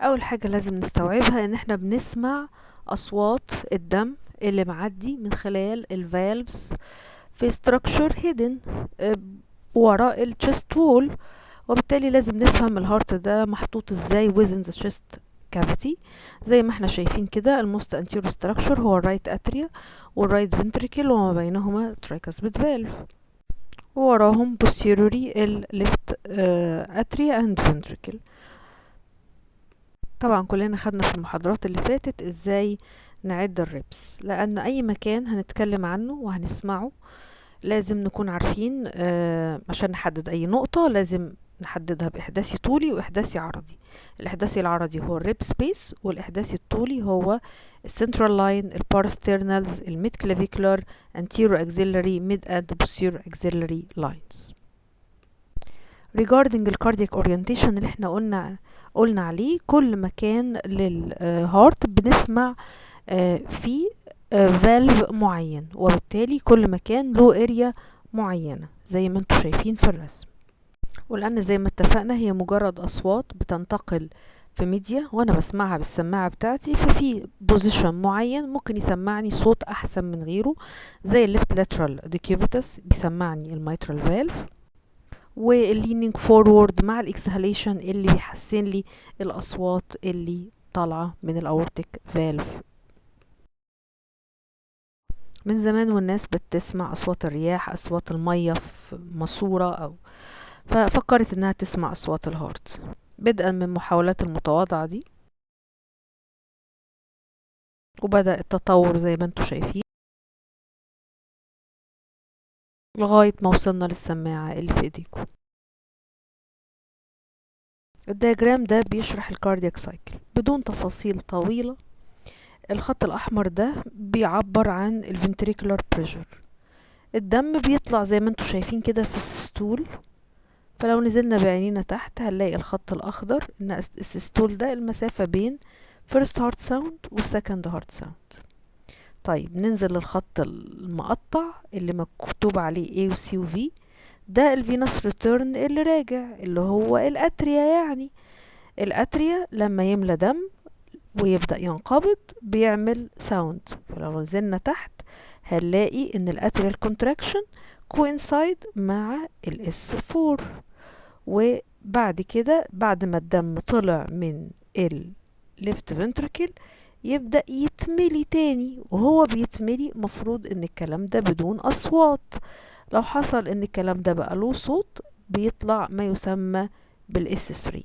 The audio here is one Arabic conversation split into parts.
اول حاجة لازم نستوعبها ان احنا بنسمع اصوات الدم اللي معدي من خلال الفالفز في structure hidden آه، وراء ال chest wall. وبالتالي لازم نفهم الهارت ده محطوط ازاي within the chest cavity. زي ما احنا شايفين كده الموست anterior structure هو الرايت اتريا والرايت ventricle وما بينهما tricuspid valve، ووراهم posteriorly ال left atria and ventricle. طبعا كلنا خدنا في المحاضرات اللي فاتت ازاي نعد الريبس، لان اي مكان هنتكلم عنه وهنسمعه لازم نكون عارفين عشان نحدد اي نقطة لازم نحددها بإحداثي طولي وإحداثي عرضي. الإحداثي العرضي هو الريب سبيس، والإحداثي الطولي هو السنترال لاين، البارسترنالز، الميد كلافيكولار، anterior axillary, mid and posterior axillary lines. regarding الكاردياك orientation اللي احنا قلنا عليه، كل مكان للهارت بنسمع فيه فالف معين، وبالتالي كل مكان له اريا معينة زي ما انتم شايفين في الرسم. ولأن زي ما اتفقنا هي مجرد أصوات بتنتقل في ميديا وانا بسمعها بالسماعة بتاعتي، ففي بوزيشن معين ممكن يسمعني صوت احسن من غيره، زي الليفت لاترال ديكيوبيتس بيسمعني الميترال فالف، واللينينج فورورد مع الاكسهاليشن اللي بيحسن لي الاصوات اللي طالعة من الاورتيك فالف. من زمان والناس بتسمع اصوات الرياح، اصوات المية في ماسورة او ففكرت انها تسمع اصوات الهارت. بدءا من محاولات المتواضعة دي وبدأ التطور زي ما انتم شايفين لغاية ما وصلنا للسماعة اللي في ايديكم. الدياجرام ده بيشرح الكاردياك سايكل بدون تفاصيل طويلة. الخط الأحمر ده بيعبر عن الفنتريكولار بريشر. الدم بيطلع زي ما انتم شايفين كده في السيستول، فلو نزلنا بعينينا تحت هنلاقي الخط الأخضر ان السيستول ده المسافة بين first heart sound و second heart sound. طيب ننزل للخط المقطع اللي مكتوب عليه A و C و V، ده الفينوس ريتيرن اللي راجع اللي هو الاتريا. يعني الاتريا لما يملى دم ويبدأ ينقبض بيعمل ساوند، فلو نزلنا تحت هنلاقي ان الاتريال كونتراكشن كوينسايد مع الاس 4. وبعد كده بعد ما الدم طلع من الليفت فنتركل يبدأ يتملي تاني، وهو بيتملي مفروض ان الكلام ده بدون اصوات. لو حصل ان الكلام ده بقى له صوت بيطلع ما يسمى بالاس 3.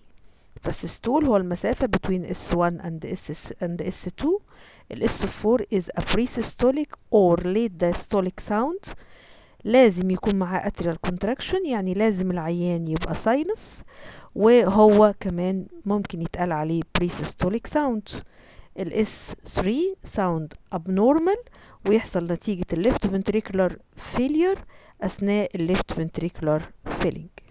فالسيستول هو المسافة between S1 and S2. ال S4 is a pre-systolic or late diastolic sound. لازم يكون معاه atrial contraction، يعني لازم العيان يبقى sinus، وهو كمان ممكن يتقال عليه pre-systolic sound. ال S3 sound abnormal ويحصل نتيجة ال left ventricular failure أثناء ال left ventricular filling.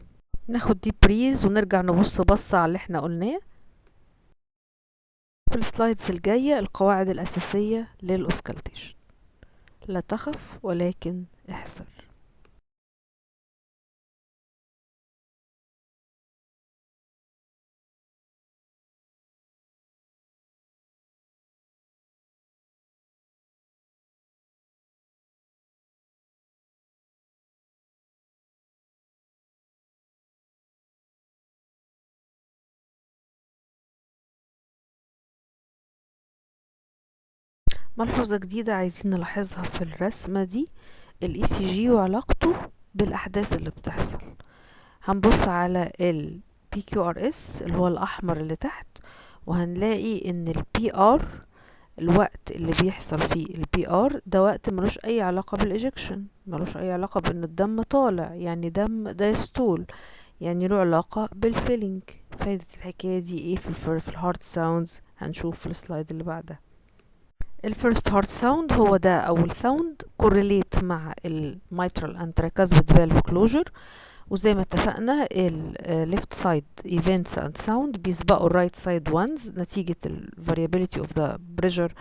ناخد دي بريز ونرجع نبص بصة على اللي احنا قلناه في السلايدز الجاية. القواعد الأساسية للأوسكالتيشن، لا تخف ولكن احذر. ملحوظة جديدة عايزين نلاحظها في الرسمة دي، ال ECG وعلاقته بالأحداث اللي بتحصل. هنبص على ال PQRS اللي هو الأحمر اللي تحت، وهنلاقي ان ال PR الوقت اللي بيحصل فيه ال PR ده وقت ملوش أي علاقة بالإجكشن، ملوش أي علاقة بأن الدم طالع، يعني دم دايستول، يعني له علاقة بالفيلينج. فايدة الحكاية دي ايه في الهارت ساوندز هنشوف في السلايد اللي بعدها. الفيرست هارت ساوند هو ده اول ساوند كورليت مع الميترال اند ترايكاسبيد فالف كلوجر، وزي ما اتفقنا ال left side events and sound بيسبقوا ال right side ones نتيجة ال variability of the pressure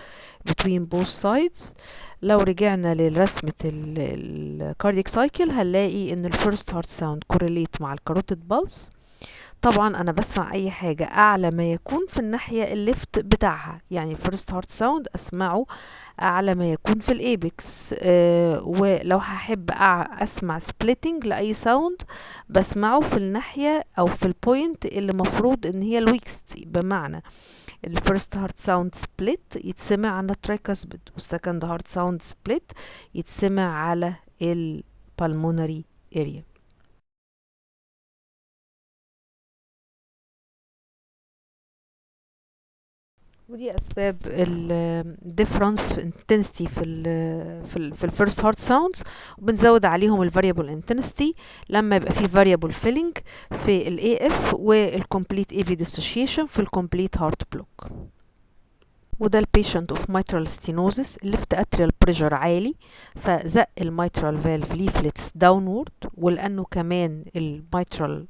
between both sides. لو رجعنا لرسمة ال cardiac cycle هنلاقي ان ال first heart sound correlate مع ال carotid pulse. طبعا انا بسمع اي حاجة اعلى ما يكون في الناحية الليفت بتاعها، يعني first heart sound اسمعه اعلى ما يكون في الايبكس. ولو هحب اسمع splitting لاي ساوند بسمعه في الناحية او في البوينت اللي مفروض ان هي الويكست. بمعنى الفيرست هارت ساوند سبليت يتسمع على الترايكاسبيد، والسكند هارت ساوند سبليت يتسمع على البالمونري اريا. ودي اسباب ال difference في intensity في الفيرست هارت ساوندز، وبنزود عليهم ال variable intensity لما يبقى في variable filling في ال AF وال complete AV dissociation في ال complete heart block. وده البيشنت اوف mitral stenosis، الليفت اتريال بريشر عالي فزق الميترال فالف ليفلتس داونورد، ولانه كمان الميترال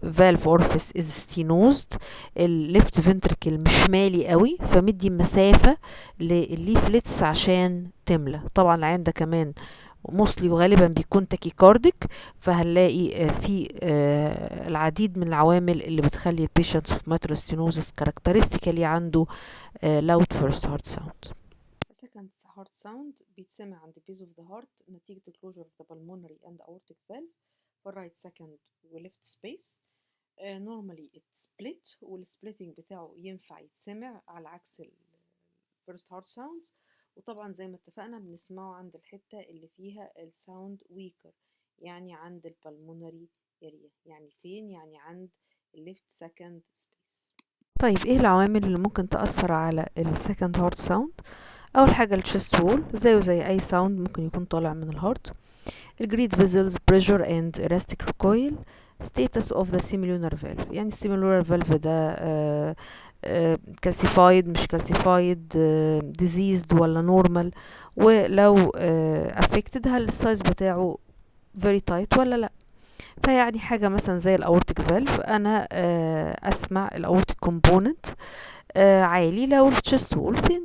valve orifice is stenosed، الليفت ventricle مش مالي قوي فمدي مسافة للليفلتس عشان تملى. طبعا العين ده كمان موصلي وغالبا بيكون تاكيكارديك، فهنلاقي في العديد من العوامل اللي بتخلي البيشنتس في mitral stenosis كاركترستيكالي عنده loud first heart sound. second heart sound بيتسمع عند base of the heart نتيجة closure of the pulmonary and aortic valve for right second و left space. normally it split، والسبليتنج بتاعه ينفع يتسمع على عكس ال first heart sounds. وطبعا زي ما اتفقنا بنسمعه عند الحتة اللي فيها الساوند weaker، يعني عند البلمونري اريا. يعني فين؟ يعني عند left second space. طيب ايه العوامل اللي ممكن تأثر على السكند هارت ساوند؟ اول حاجة الشيست وول، زيه زي اي ساوند ممكن يكون طالع من الهارت. الجريد فيزلز pressure and elastic recoil. status of the semilunar valve، يعني السيميلونار فالف ده calcified مش calcified، diseased ولا normal، ولو affected هل السايز بتاعه very tight ولا لا. فيعني حاجة مثلا زي الاورتيك فالف انا اسمع الاورتيك كومبوننت عالي لو الشيست وول thin،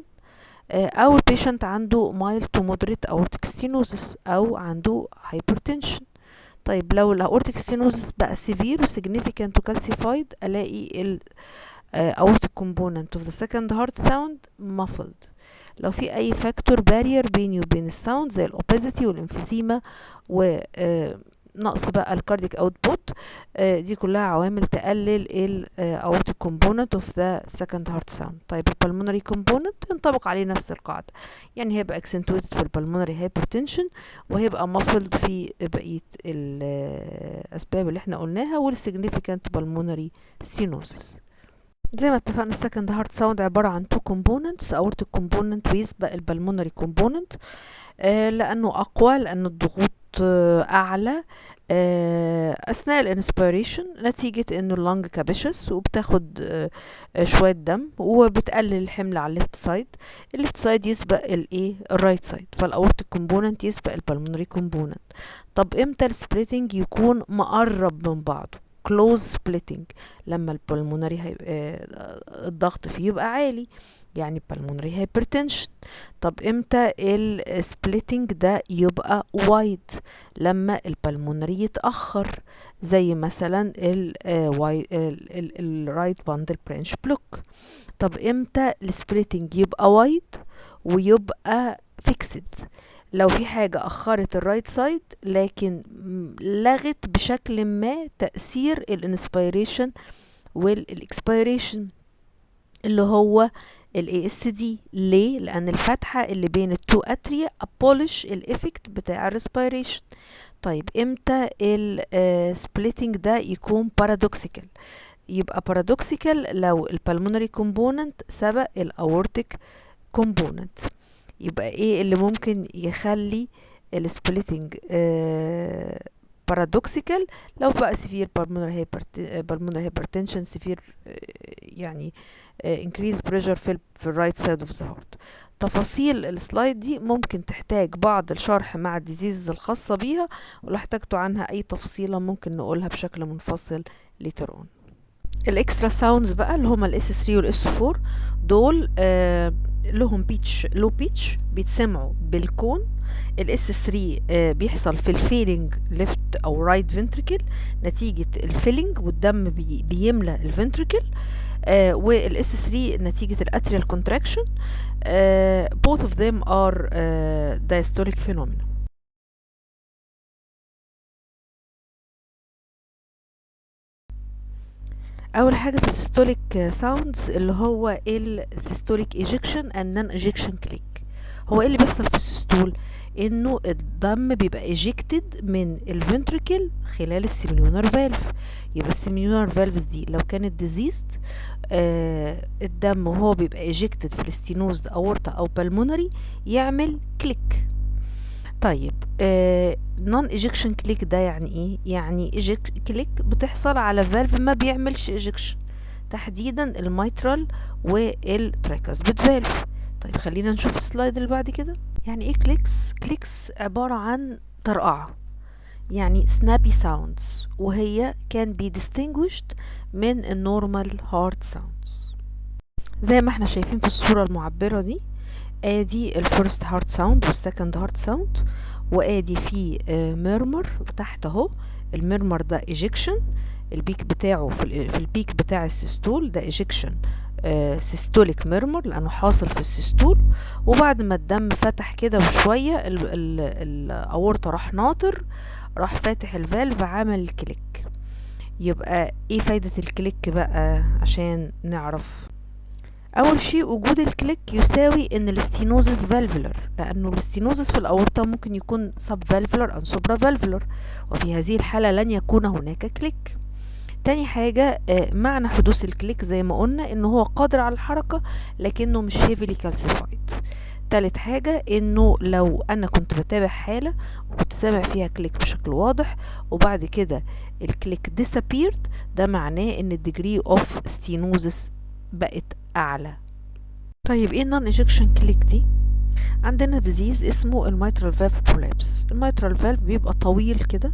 او البيشنت عنده mild to moderate aortic stenosis او عنده hypertension. طيب لو الاورتيك stenosis بقى severe و significant و calcified الاقي ال aortic component of the second heart sound muffled. لو في اي فاكتور بارير بيني وبين الساوند زي الاوبيزيتي والانفيزيما و نقص بقى الكارديك اوتبوت، دي كلها عوامل تقلل ال aortic component of the second heart sound. طيب البلمونري component ينطبق عليه نفس القاعدة، يعني هيبقى accentuated في البلمونري hypertension وهيبقى muffled في بقية الأسباب اللي احنا قلناها والsignificant pulmonary stenosis. زي ما اتفقنا السكند هارت ساوند عبارة عن two components، aortic component ويسبق البلمونري component لأنه أقوى، لأن الضغوط أعلى أثناء الانسبيريشن نتيجة إنه اللنج كابيشس وبتاخد شوية دم وبتقلل الحمل على الليفت سايد. الليفت سايد يسبق الايه الرايت سايد، فالاورتيك كومبوننت يسبق البلمونري كومبوننت. طب امتى السبليتنج يكون مقرب من بعضه؟ close splitting لما البلمونري الضغط فيه يبقى عالي، يعني pulmonary hypertension. طب امتى السبليتنج ده يبقى وايد؟ لما البلمونري يتأخر، زي مثلا الرايت باندل برانش بلوك. طب امتى السبليتنج يبقى وايد ويبقى فيكسد؟ لو في حاجة أخرت الرايت سايد لكن لغت بشكل ما تأثير الانسبيريشن والاكسبيريشن اللي هو ال ASD. ليه؟ لأن الفتحة اللي بين التو أتريا أبولش الإفكت بتاع الريسبيريشن. طيب امتى السبليتنج ده يكون بارادوكسيكال؟ يبقى بارادوكسيكال لو البلمونري كومبوننت سبق الاورتيك كومبوننت. يبقى ايه اللي ممكن يخلي السبليتنج بارادوكسيكال؟ لو بقى سيفير pulmonary hypertension سيفير يعني increase pressure في الرايت سايد اوف ذا هارت. تفاصيل السلايد دي ممكن تحتاج بعض الشرح مع الديزيز الخاصة بيها، ولو احتجتوا عنها اي تفصيلة ممكن نقولها بشكل منفصل later on. الاكسترا ساوندز بقى اللي هما الاس 3 والاس 4 دول لهم بيتش لو بيتش بيتسمعوا بالكون. الاس 3 بيحصل في الفيلينج ليفت او رايت فنتريكل نتيجة الفيلينج والدم بيملى الفنتريكل. والاس 3 نتيجة الاتريال كونتراكشن. both of them are diastolic phenomena. اول حاجه في السيستوليك ساوندز اللي هو السيستوليك ايجكشن اند نون ايجكشن كليك. هو ايه اللي بيحصل في السيستول؟ انه الدم بيبقى ايجكتد من الفنتريكل خلال السيميليونر فالف. يبقى السيميليونر فالفز دي لو كانت ديزيزد الدم وهو بيبقى ايجكتد في الاستينوزد اورتا او بالمونري يعمل كليك. طيب نون ايجكشن كليك ده يعني ايه؟ يعني كليك بتحصل على فالف ما بيعملش ايجكشن، تحديدا الميترال والترايكاسبيد فالف. طيب خلينا نشوف السلايد اللي بعد كده. يعني ايه كليكس؟ كليكس عبارة عن طرقعة، يعني snappy sounds، وهي can be distinguished من النورمال hard sounds. زي ما احنا شايفين في الصورة المعبرة دي، ادي الفيرست هارت ساوند والسكند هارت ساوند، وادي في ميرمر تحت اهو. الميرمر ده ايجكشن، البيك بتاعه في البيك بتاع السيستول ده ايجكشن سيستوليك ميرمر لانه حاصل في السيستول. وبعد ما الدم فتح كده بشويه الاورطه راح ناطر، راح فاتح الفالف عمل كليك. يبقى ايه فايده الكليك بقى عشان نعرف؟ اول شيء وجود الكليك يساوي ان الاستينوزس فالفولر، لانه الاستينوزس في الاورطه ممكن يكون سب فالفولر او سوبرا فالفولر، وفي هذه الحاله لن يكون هناك كليك. تاني حاجة معنى حدوث الكليك زي ما قلنا انه هو قادر على الحركة لكنه مش هيفيلي كالسيفايد. تالت حاجة انه لو انا كنت بتابع حالة وكنت سامع فيها كليك بشكل واضح وبعد كده الكليك disappeared، ده معناه ان الديجري اوف stenosis بقت اعلى. طيب ايه النون ايجكشن كليك دي؟ عندنا ديزيز اسمه الميترال فالف برولابس. الميترال فالف بيبقى طويل كده،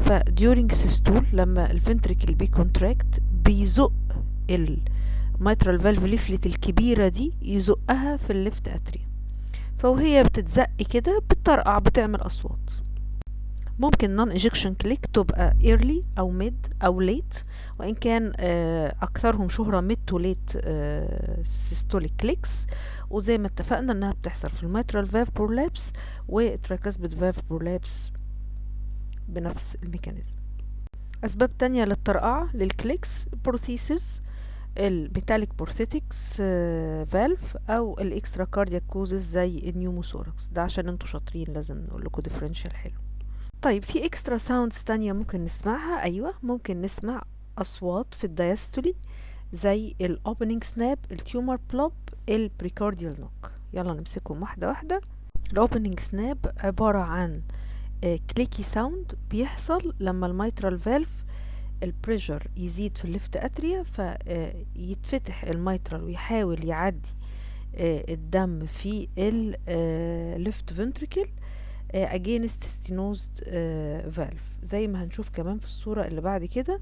ف during systole لما الفنتريكل بيكونتراكت بيزق الميترال فالف ليفلت الكبيرة دي، يزقها في الليفت اتريا، فوهي بتتزق كده بتطرقع بتعمل اصوات. ممكن نون ايجكشن كليك تبقى early او mid او late، وان كان اكثرهم شهرة mid to late systolic كليكس. وزي ما اتفقنا انها بتحصل في الميترال فالف برولابس وتراكاسبيد فالف برولابس بنفس الميكانيزم. اسباب تانية للطرقعة للكليكس: بروثيسيس، الميتاليك بروثيتكس فالف، او الاكسترا كاردياك كوزز زي النيوموثوركس. ده عشان انتوا شاطرين لازم نقول لكم ديفرنشال حلو. طيب في اكسترا ساوندز تانية ممكن نسمعها. ايوه ممكن نسمع اصوات في الدايستولي زي الاوبننج سناب، التيومر بلوب، البريكارديال نوك. يلا نمسكهم واحدة واحدة. الاوبننج سناب عبارة عن كليكي ساوند بيحصل لما الميترال فالف البريشر يزيد في الليفت اتريا، فيتفتح الميترال ويحاول يعدي الدم في الليفت فنتريكل against stenosed valve، زي ما هنشوف كمان في الصورة اللي بعد كده.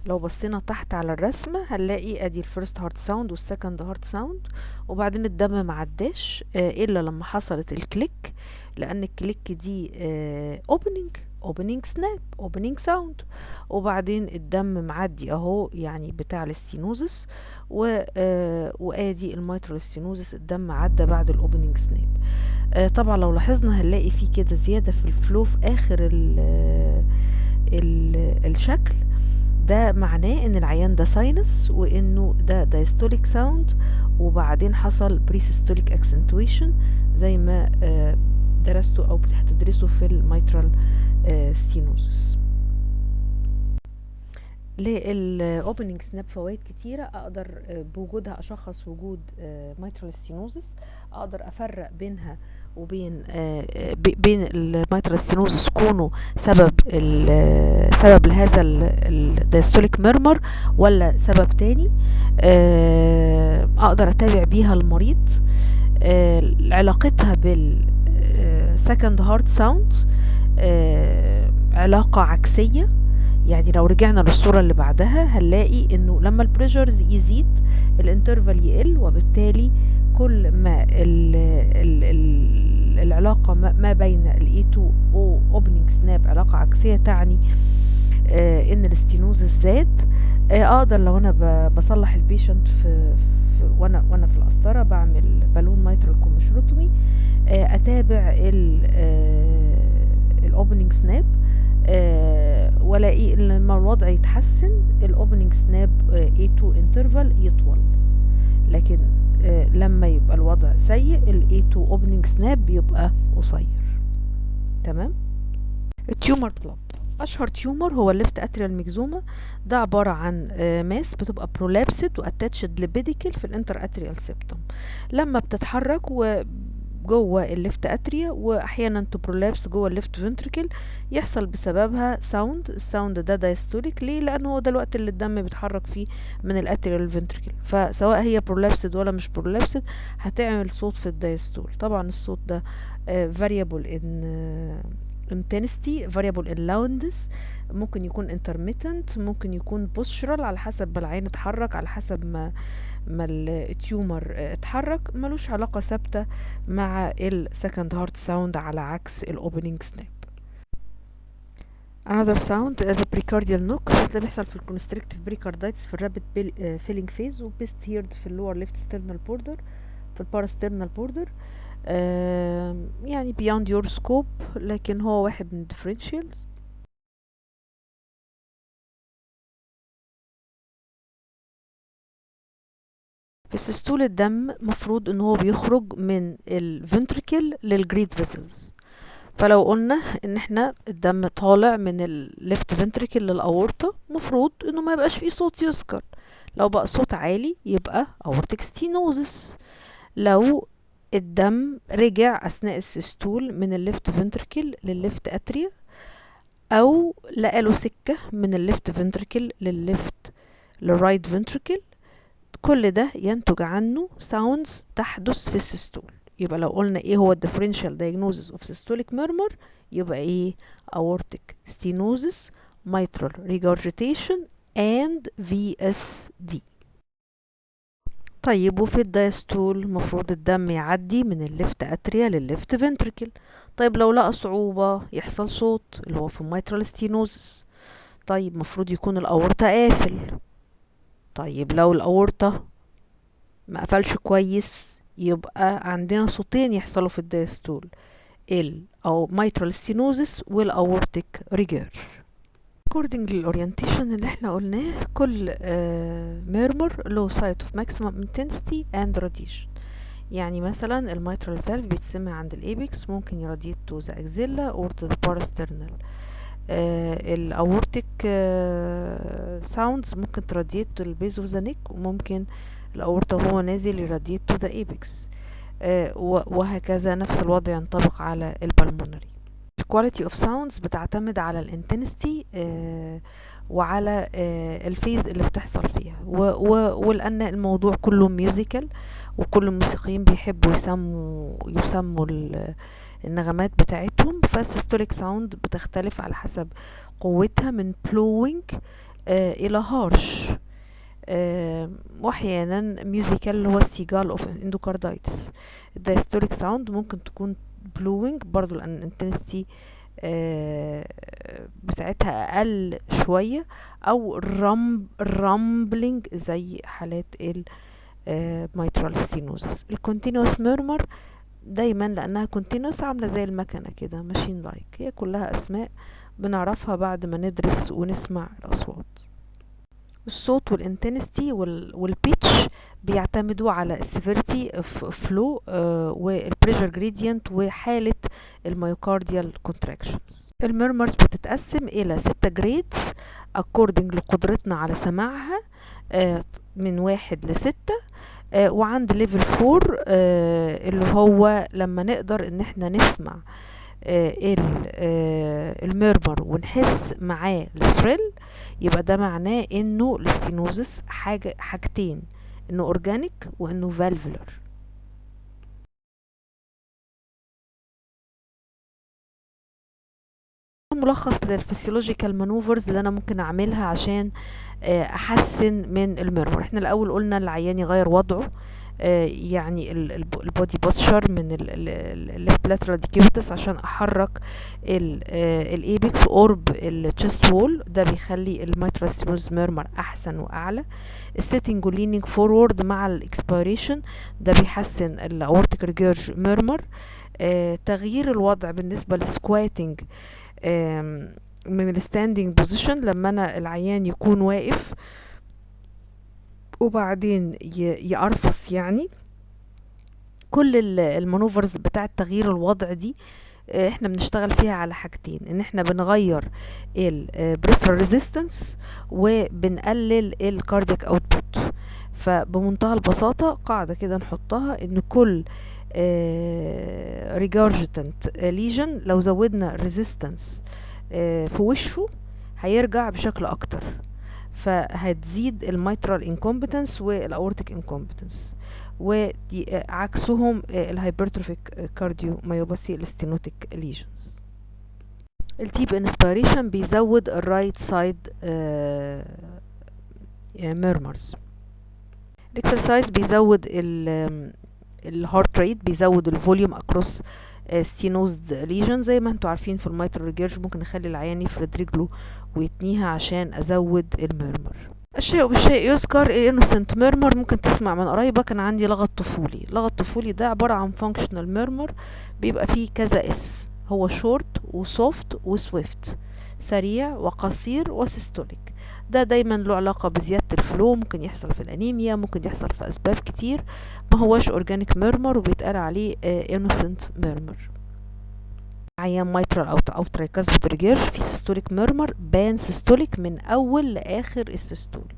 لو بصينا تحت على الرسمة هنلاقي ادي الفيرست هارت ساوند والسكند هارت ساوند، وبعدين الدم معداش الا لما حصلت الكليك، لان الكليك دي opening snap opening sound، وبعدين الدم معدي اهو يعني بتاع الاستينوزس، وادي الميترال ستينوزس الدم عدى بعد الاوبننج سناب. طبعا لو لاحظنا هنلاقي فيه كده زيادة في الفلو في اخر الشكل، ده معناه ان العيان ده ساينس وانه ده دايستوليك ساوند، وبعدين حصل بريسيستوليك اكسنتويشن زي ما درسته او هتدرسه في الميترال ستينوزس. للاوبننج سناب فوائد كتيره، اقدر بوجودها اشخص وجود ميترال ستينوزس، اقدر افرق بينها وبين بين الميترال ستينوزس كونه سبب لهذا الدايستوليك ميرمر ولا سبب تاني. اقدر اتابع بيها المريض. علاقتها بالسكند هارت ساوند علاقة عكسية. يعني لو رجعنا للصورة اللي بعدها هنلاقي انه لما البريشر يزيد الانترفال يقل، وبالتالي كل ما العلاقة ما بين ال A2 opening snap علاقة عكسية، تعني ان الاستينوزس زاد. اقدر لو انا بصلح البيشنت وانا في القسطرة بعمل بالون مايترال كوميشروتومي، اتابع الاوبننج سناب، والاقي لما الوضع يتحسن الاوبننج سناب A2 انترفال يطول، لكن لما يبقى الوضع سيء ال A2 اوبننج سناب بيبقى قصير. تمام. التيومر بلوب، اشهر تيومر هو الليفت اتريال ميكزوما. ده عبارة عن ماس بتبقى برولابسد واتاتشد لبيديكل في الانتر اتريال سيبتوم، لما بتتحرك جوه الليفت اتريا واحيانا تبرولابس جوه الليفت فنتريكل يحصل بسببها ساوند. الساوند ده دايستوليك، ليه؟ لان هو ده الوقت اللي الدم بيتحرك فيه من الاتريال للفنتريكل، فسواء هي برولابسد ولا مش برولابسد هتعمل صوت في الدايستول. طبعا الصوت ده variable in intensity، variable in loudness، ممكن يكون intermittent، ممكن يكون postural على حسب ما العين اتحرك، على حسب ما التيومر اتحرك، ملوش علاقة ثابتة مع السكند هارت ساوند على عكس الاوبننج سناب. another sound the precardial knock، ده بيحصل في الكونستريكتيف بريكاردايتس في الرابid filling phase، وبيست هيرد في اللور ليفت sternal border، في الباراسترنال بوردر. يعني beyond your scope، لكن هو واحد من differentials. في السيستول الدم مفروض ان هو بيخرج من الفنتريكل للجريد فيسلز، فلو قلنا ان احنا الدم طالع من الليفت فنتريكل للاورطة مفروض انه ما يبقاش فيه صوت يذكر. لو بقى صوت عالي يبقى aortic stenosis. لو الدم رجع اثناء السيستول من الليفت فنتريكل للليفت اتريا، او لقاله سكة من الليفت فنتريكل للرايت فنتريكل، كل ده ينتج عنه sounds تحدث في السيستول. يبقى لو قلنا ايه هو differential diagnosis of systolic murmur، يبقى ايه؟ aortic stenosis، mitral regurgitation and VSD. طيب وفي الدايستول مفروض الدم يعدي من الليفت اتريا للليفت فنتريكل. طيب لو لقى صعوبة يحصل صوت اللي هو في mitral stenosis، طيب مفروض يكون الأورطة قافل. طيب لو الأورطة ما قفلش كويس يبقى عندنا صوتين يحصلوا في الدايستول، او mitral stenosis والاورتيك ريجيرج. according للأورينتيشن اللي احنا قلناه، كل murmur له site of maximum intensity and radiation. يعني مثلا الميترال فالف بيتسمع عند الابيكس، ممكن يراديت to the axilla or to the parasternal. الاورتيك ساوندز ممكن تراديت to the base of the neck، وممكن الأورطة وهو نازل يراديت to the apex. وهكذا نفس الوضع ينطبق على البلمونري. الكواليتي اوف ساوندز بتعتمد على الانتنستي وعلى الفيز اللي بتحصل فيها، ولأن الموضوع كله ميوزيكال وكل الموسيقيين بيحبوا يسموا النغمات بتاعتهم، فالسيستوليك ساوند بتختلف على حسب قوتها من بلوينج إلى هارش، واحيانا ميوزيكال اللي هو السيجال اوف اندوكاردايتس. الدايستوليك ساوند ممكن تكون بلوينج برضو لان الانتنسيتي بتاعتها اقل شوية، او رامبلينج زي حالات الميترال ستينوزس. الكونتينوس ميرمر دايما لانها كونتينوس عاملة زي المكنة كده، ماشين لايك، هي كلها اسماء بنعرفها بعد ما ندرس ونسمع الاصوات. الصوت والانتنستي والبيتش بيعتمدوا على السيفيريتي فلو والبريشر جريدينت وحالة الميوكارديال كونتراكشنز. الميرمرز بتتقسم الى 6 جريدز according لقدرتنا على سماعها، من 1 ل6. وعند ليفل 4 اللي هو لما نقدر ان احنا نسمع الميرمر ونحس معاه الثريل، يبقى ده معناه انه الستينوزس حاجتين، انه اورجانيك وانه فالفولر. ملخص للفسيولوجيكال مانوفرز اللي انا ممكن اعملها عشان احسن من الميرمر. احنا الاول قلنا العيان يغير وضعه، يعني البودي بوستشر من الليفت لاترال ديكيبيتس عشان احرك الايبكس اورب التشست وول. ده بيخلي الميترال ستينوز ميرمر احسن واعلى. ستيتنج وليننج فورورد مع الاكسبيريشن ده بيحسن الاورتيك ريجيرج ميرمر. تغيير الوضع بالنسبه للسكواتنج من الستاندنج بوزيشن، لما انا العيان يكون واقف وبعدين يقرفص يعني. كل المانوفرز بتاعه تغيير الوضع دي احنا بنشتغل فيها على حاجتين، ان احنا بنغير البريفرال ريزيستنس وبنقلل الكاردياك اوتبوت. فبمنتهى البساطة قاعدة كده نحطها، ان كل ريجارجيتنت ليجن لو زودنا ريزيستنس في وشه هيرجع بشكل اكتر، فهتزيد الميترال انكومبتنس والاورتيك انكومبتنس، وعكسهم الهايبرتروفيك كارديو مايوباثي الستينوتيك ليجنز. الديب انسبيريشن بيزود الرايت سايد ميرمرز. الاكسرسايز بيزود الهارت ريت، بيزود الفوليوم اكروس ستينوزد ليجن. زي ما انتوا عارفين في الميترال ريجيرج ممكن نخلي العيان يفرد رجله ويتنيها عشان ازود الميرمر. الشيء بالشيء يذكر، الانوسنت ميرمر ممكن تسمع من قرايبك انا عندي لغط طفولي. لغط طفولي ده عبارة عن فانكشنال ميرمر، بيبقى فيه كذا اس، هو شورت وسوفت وسويفت، سريع وقصير وسيستوليك. ده دايما له علاقة بزيادة الفلو، ممكن يحصل في الانيميا، ممكن يحصل في اسباب كتير. ما هوش اورجانيك ميرمر وبيتقال عليه انوسنت ميرمر. عيان مايترال او ترايكاسبيد ريجيرج في سيستوليك ميرمر، بان سيستوليك من اول لاخر السيستول.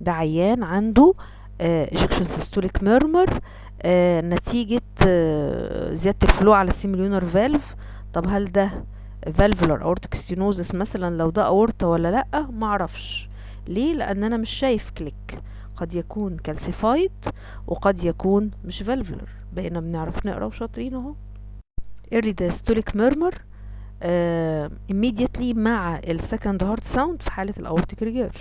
ده عيان عنده ايجكشن سيستوليك ميرمر نتيجة زيادة الفلو على سيميليونر فالف. طب هل ده فالفولار اورتيك ستينوزس مثلا؟ لو ده اورتا ولا لا معرفش. ليه؟ لان انا مش شايف كليك، قد يكون كالسيفايد وقد يكون مش فالفولار. بقينا بنعرف نقرا وشاطرين اهو. early diastolic murmur immediately مع السكند هارت ساوند في حالة الاورتيك ريجيرج.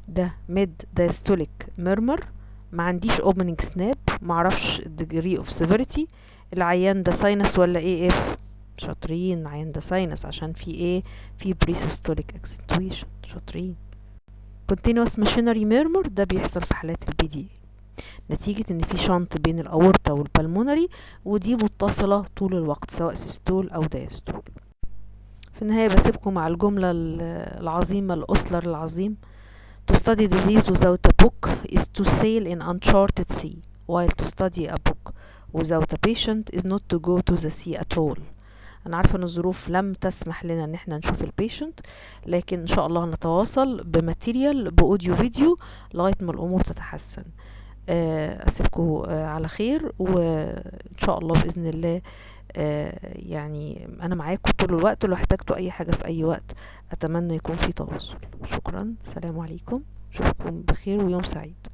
ده mid diastolic murmur، ما عنديش opening snap، معرفش degree of severity. العيان ده ساينس ولا ايه اف؟ شاطرين، عيان ده ساينس عشان في ايه؟ في pre-systolic accentuation. شاطرين. continuous machinery murmur ده بيحصل في حالات البي دي نتيجة ان في شنط بين الاورطة والبلمونري، ودي متصلة طول الوقت سواء سيستول او دايستول. في النهاية بسيبكم مع الجملة العظيمة الأسلر العظيم: To study disease without a book is to sail in uncharted sea, while to study a book without a patient is not to go to the sea at all. أنا عارفة ان الظروف لم تسمح لنا ان احنا نشوف البيشنت، لكن ان شاء الله نتواصل بماتيريال بأوديو فيديو لغاية ما الأمور تتحسن. أسيبكم على خير، وإن شاء الله بإذن الله يعني أنا معاكم طول الوقت، لو احتجتوا أي حاجة في أي وقت أتمنى يكون في تواصل. شكرا، سلام عليكم، أشوفكم بخير ويوم سعيد.